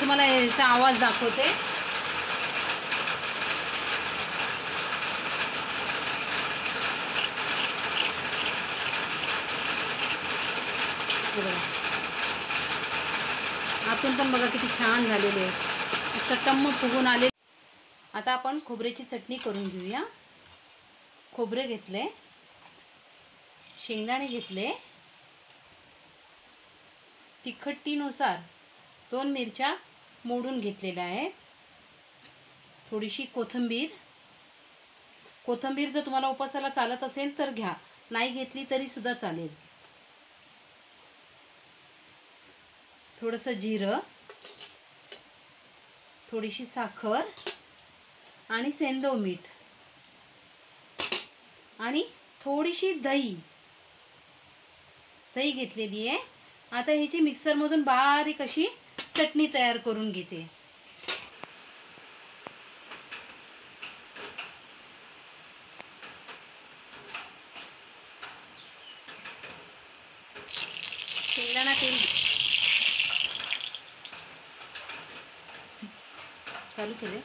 तुम्हाला याचा आवाज दाखवते। आतून पण बघा किती छान झालेले आहे, असं टम्म फुगून आले। आता आपण खोबऱ्याची चटणी करून घेऊया। खोबरे घेतले, शेंगदाणे घेतले, तिखटीनुसार 2 मिरच्या मोडून घेतलेल्या आहेत, थोडीशी कोथिंबीर। कोथिंबीर जर तुम्हाला उपासाला चालत असेल तर घ्या, नाही घेतली तरी सुद्धा चालेल। थोडंसं जिरं, थोडीशी साखर आणि सेंधव मीठ आणि थोडीशी दही घेतलेली आहे। आता ह्याची मिक्सरमधून बारीक अशी चटणी तयार करून घेते। शेंगदाणा तेल चालू केले,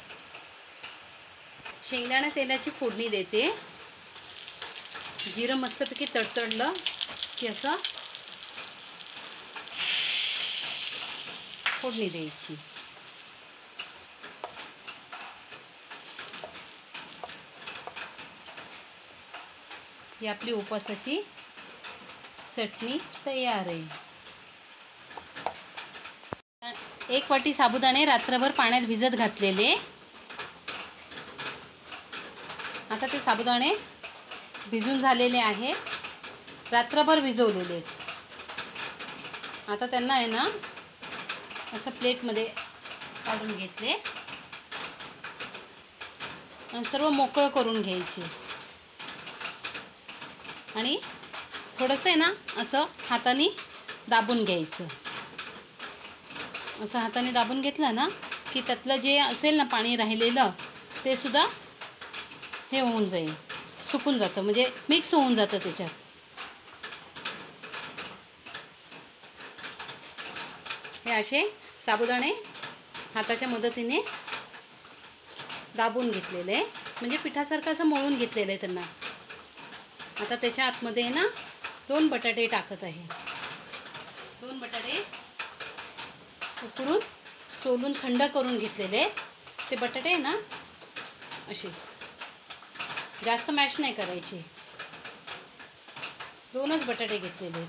शेंगदाणा तेलाची फोडणी देते। जिरं मस्तपैकी तडतडलं की असं फोडणी द्यायची। ही आपली उपासाची चटणी तयार आहे। 1 वाटी साबुदाणे रात्रभर पाण्यात भिजत घातलेले। आता ते साबुदाणे भिजून झालेले आहेत, रात्रभर भिजवलेले आहेत। आता त्यांना आहे ना असं प्लेटमध्ये काढून घेतले आणि सर्व मोकळं करून घ्यायचे आणि थोडंसं आहे ना असं हाताने दाबून घ्यायचं। असं हाताने दाबून घेतलं ना की त्यातलं जे असेल ना पाणी राहिलेलं ते सुद्धा हे होऊन जाईल, सुकून जातं, म्हणजे मिक्स होऊन जातं त्याच्यात। हे असे साबुदाणे हाताच्या मदतीने दाबून घेतलेले, म्हणजे पिठासारखं असं मळून घेतलेलं आहे त्यांना। आता त्याच्या आतमध्ये ना 2 बटाटे टाकत आहे। 2 बटाटे उकडून सोलून थंड करून घेतलेले। ते बटाटे ना असे जास्त मॅश नाही करायचे, 2च बटाटे घेतलेले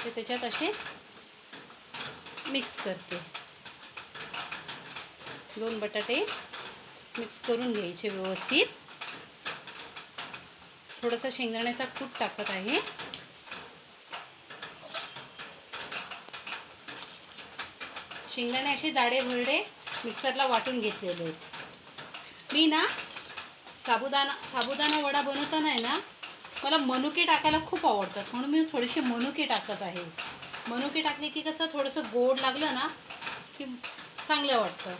ते त्याच्यात असे मिक्स करते। 2 बटाटे मिक्स करून घ्यायचे व्यवस्थित। थोडासा शेंगदाण्याचा कूट टाकत आहे। शेंगदाणे असे जाडे भरडे मिक्सरला वाटून घेतलेले आहेत। मी ना साबुदाणा वडा बनवताना आहे ना मला मनुके टाकायला खूप आवडतात, म्हणून मी थोडेसे मनुके टाकत आहे। मनुके टाकले की कसं थोडंसं गोड लागलं ना की चांगलं वाटतं।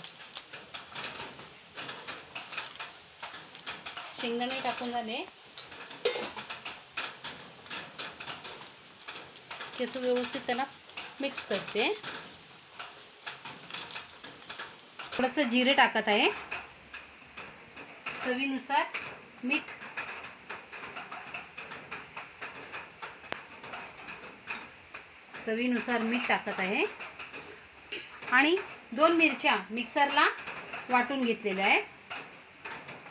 शेंगदाणे टाकून झाले की असं व्यवस्थित त्याला मिक्स करते। थोडंसं जिरे टाकत आहे, चवीनुसार मीठ, टाकत आहे आणि 2 मिरच्या मिक्सरला वाटून घेतलेल्या आहेत,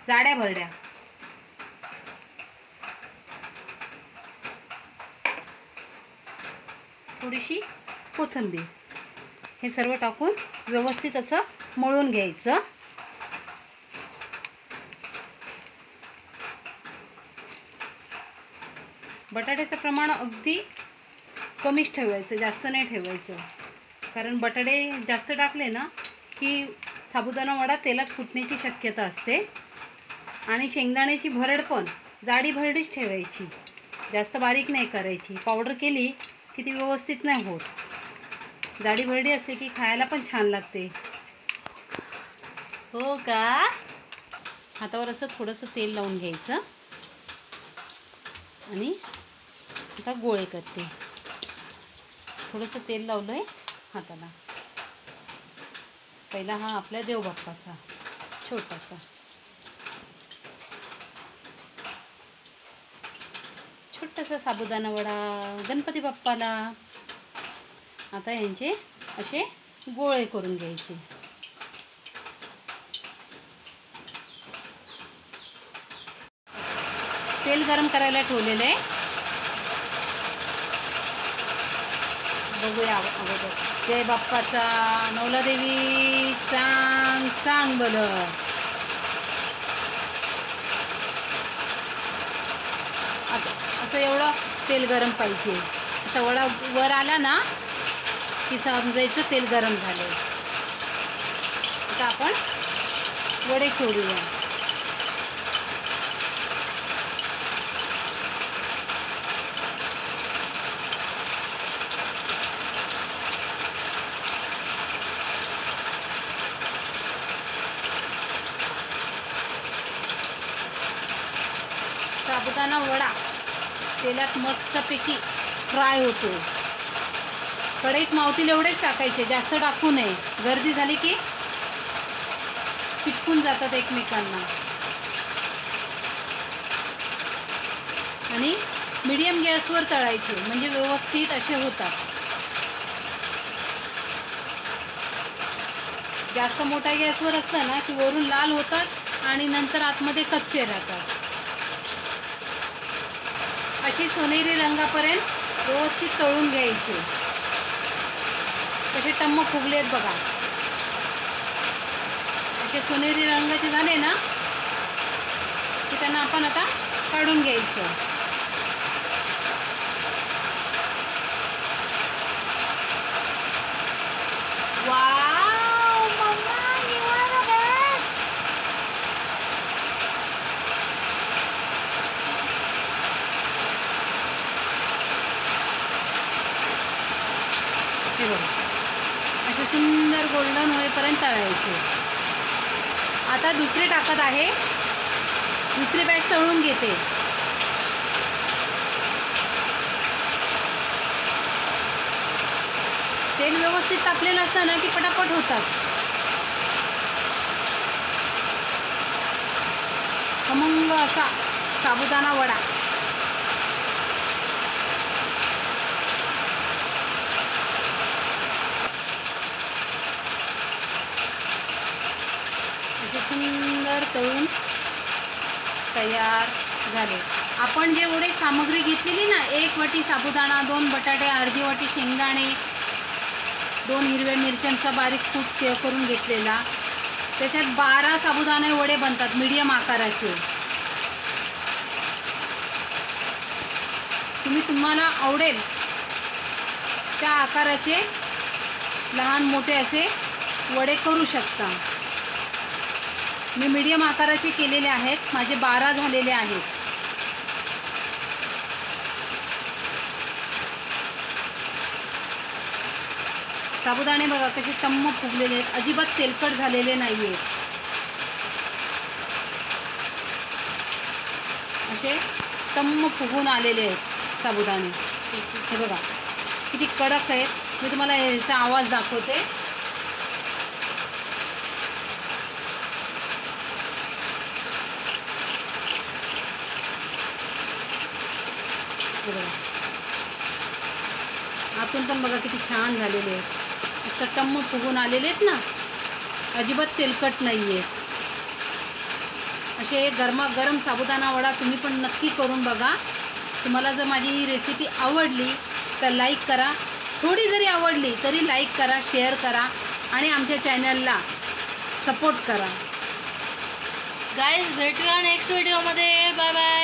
जाड्या भरड्या। थोडीशी कोथिंबीर, हे सर्व टाकून व्यवस्थित असं मळून घ्यायचं। बटाट्याचं प्रमाण अगदी कमीच ठेवायचं, जास्त नाही ठेवायचं, कारण बटाटे जास्त टाकले ना की साबुदाणा वडा तेलात फुटण्याची शक्यता असते। आणि शेंगदाण्याची भरड पण जाडी भरडीच ठेवायची, जास्त बारीक नाही करायची। पावडर केली की ती व्यवस्थित नाही होत, जाडी भरडी असते की खायला पण छान लागते। हो का? हातावर असं थोडंसं तेल लावून घ्यायचं आणि आता गोळे करते। थोडंसं तेल लावलंय हाताला. पहिला हा आपल्या देवबाप्पाचा छोटासा. छोटासा साबुदाणा वडा गणपती बाप्पाला. आता यांचे असे गोळे करून घ्यायचे. तेल गरम करायला ठेवलेलं आहे. बघूया अगोदर. जय बाप्पाचा. नवला देवी चांग चांग बोल. असं एवढं तेल गरम पाहिजे. असा वडा वर आला ना की समजायचं तेल गरम झालं. आता आपण वडे सोडूया. साबुदाणा वडा तेलात मस्तपैकी फ्राय होतो. कढईत मावतील एवढेच टाकायचे, जास्त टाकू नये. गर्दी झाली की चिटकून जातात एकमेकांना. आणि मीडियम गॅसवर तळायचे म्हणजे व्यवस्थित असे होतात. जास्त मोठ्या गॅसवर असतं ना की वरून लाल होतात आणि नंतर आतमध्ये कच्चे राहतात. अशी सोनेरी रंगापर्यंत व्यवस्थित तळून घ्यायचे. कसे टम्म फुगलेत बघा. असे सोनेरी रंगाचे झाले ना की त्यांना आपण आता काढून घ्यायचं. Wow mamma, you are the best. हे बघा असे सुंदर गोल्डन होईपर्यंत तळायचे. आता दुसरे टाकत आहे. दुसरी बॅच तळून घेते. तेल व्यवस्थित तापलेलं असतं ना की पटापट होतात. खमंग असा साबुदाणा वडा. असे सुंदर तळून तयार झाले. आपण जे एवढे सामग्री घेतलेली ना, 1 वाटी साबुदाणा, 2 बटाटे, अर्धी वाटी शेंगदाणे, 2 हिरव्या मिरच्यांचा बारीक कूट करून घेतलेला, त्याच्यात 12 साबुदाणे वडे बनतात मीडियम आकाराचे. तुम्हाला आवडेल त्या आकाराचे लहान मोठे असे वडे करू शकता. मी मीडियम आकाराचे केलेले आहेत. माझे 12 झालेले आहेत. साबुदाणे बघा कसे टम्म फुगलेले आहेत. अजिबात तेलकट झालेले नाही आहेत. असे टम्म फुगून आलेले आहेत साबुदाणे. हे बघा किती कडक आहेत. मी तुम्हाला याचा आवाज दाखवते. बघा आतून पण बघा किती छान झालेले आहेत. असं टम्म फुगून आलेले आहेत ना, अजिबात तेलकट नाही आहेत. असे गरमागरम साबुदाणा वडा तुम्ही पण नक्की करून बघा. तुम्हाला जर माझी ही रेसिपी आवडली तर लाईक करा. थोडी जरी आवडली तरी लाईक करा, शेअर करा आणि आमच्या चॅनलला सपोर्ट करा. गाईज भेटूया नेक्स्ट व्हिडिओमध्ये. Bye bye.